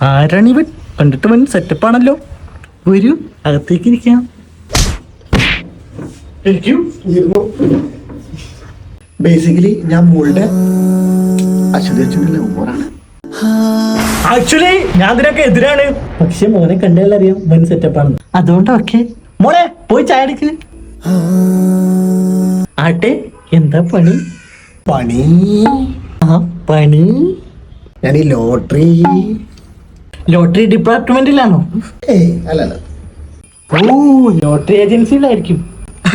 ആരാണിവൻ? കണ്ടിട്ട് വൻ സെറ്റപ്പാണല്ലോ. വരൂ, അകത്തേക്ക് ഇരിക്കാം. ബേസിക്കലി ഞാൻ മോളുടെ അശ്വതിയുടെ ലവറാണ്. ആക്ച്വലി ഞാൻ ഇതിനൊക്കെ എതിരാണ്. പക്ഷെ മോനെ കണ്ടാലറിയാം വൻ സെറ്റപ്പാണ്. അതുകൊണ്ട് ഓക്കെ. മോളെ പോയി ചായ എടുക്ക്. ആട്ടെ, എന്താ പണി? പണി പണി ഞാൻ ഈ ലോട്ടറി ഡിപ്പാർട്ട്മെന്റിലാണോ? ഏയ് അല്ലല്ല. ഓ, ലോട്ടറി ഏജൻസിയിലായിരിക്കും.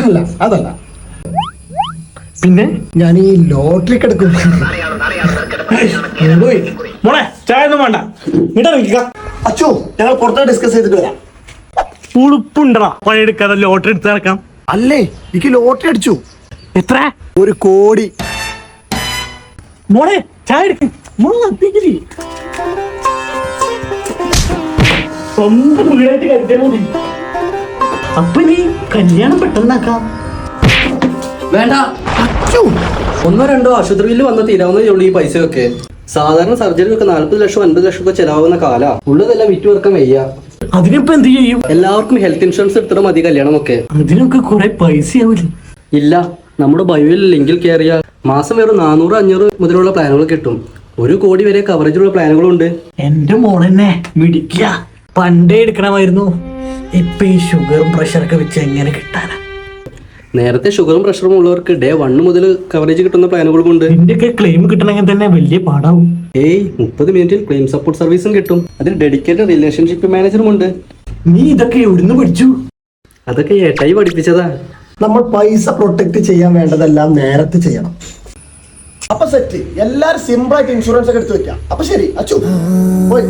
അല്ല, അതല്ല. പിന്നെ ഞാൻ ഈ ലോട്ടറി കിടക്കും. മോളെ ചായ ഒന്നും വേണ്ട, ഇടാ. അച്ചോ, ഞങ്ങൾ പുറത്ത് ഡിസ്കസ് ചെയ്തിട്ട് വരാം. ഉളുപ്പുണ്ടോ പണിയെടുക്കാതെ ലോട്ടറി എടുത്ത് നടക്കാം? അല്ലേ, എനിക്ക് ലോട്ടറി അടിച്ചു. എത്ര? 1 കോടി. മോളെ ചായ എടുക്ക. സ്വന്തം വീടായിട്ട് കഴിച്ചാൽ മതി. അപ്പൊ നീ കല്യാണം പെട്ടെന്നാക്കാം. വേണ്ട, അച്ചോ, 1-2 ആശുപത്രിയിൽ വന്ന് തീരാവുന്നതേ ഈ പൈസയൊക്കെ. സാധാരണ സർജറിക്കൊക്കെ 40 ലക്ഷം 50 ലക്ഷം ഒക്കെ ചെലവാകുന്ന കാല. ഉള്ളതെല്ലാം വിറ്റുവർക്കാൻ വയ്യ. അതിനിപ്പോ എന്ത് ചെയ്യും? എല്ലാവർക്കും ഹെൽത്ത് ഇൻഷുറൻസ് എടുത്തിട്ട് മതി കല്യാണമൊക്കെ. അതിനൊക്കെ കുറെ പൈസയാവില്ല. ഇല്ല, നമ്മുടെ ബയോയിൽ ലിങ്കിൽ കയറിയാൽ മാസം വെറും 400-500 മുതലുള്ള പ്ലാനുകൾ കിട്ടും. 1 കോടി വരെ കവറേജുള്ള പ്ലാനുകളുണ്ട്. എന്റെ മോളെന്നെ മിടിക്കുക. പണ്ടേ എടുക്കണമായിരുന്നു. ഇപ്പൊ ഈ ഷുഗറും പ്രഷറൊക്കെ വെച്ച് എങ്ങനെ കിട്ടാനാ? നേരത്തെ ഷുഗറും പ്രഷറും ഉള്ളവർക്ക് ഡേ 1 മുതൽ കവറേജ് കിട്ടുന്ന പ്ലാനുകളുമുണ്ട്. ഇതിന്റെയൊക്കെ ക്ലെയിം കിട്ടണമെങ്കിൽ തന്നെ വലിയ പാടാവും. 30 മിനിറ്റിൽ ക്ലെയിം സപ്പോർട്ട് സർവീസും കിട്ടും. അതിൽ ഡെഡിക്കേറ്റഡ് റിലേഷൻഷിപ്പ് മാനേജറും ഉണ്ട്. നീ ഇതൊക്കെ എവിടുന്ന് പഠിച്ചു? അതൊക്കെ ഏട്ടായി പഠിപ്പിച്ചതാ. നമ്മൾ പൈസ പ്രൊട്ടക്ട് ചെയ്യാൻ വേണ്ടതെല്ലാം നേരത്തെ ചെയ്യണം. അപ്പൊ സെറ്റ്. എല്ലാരും സിമ്പിൾ ആയിട്ട് ഇൻഷുറൻസ് ഒക്കെ എടുത്തു വെക്കാം. അപ്പൊ ശരി അച്ചു, പോയി.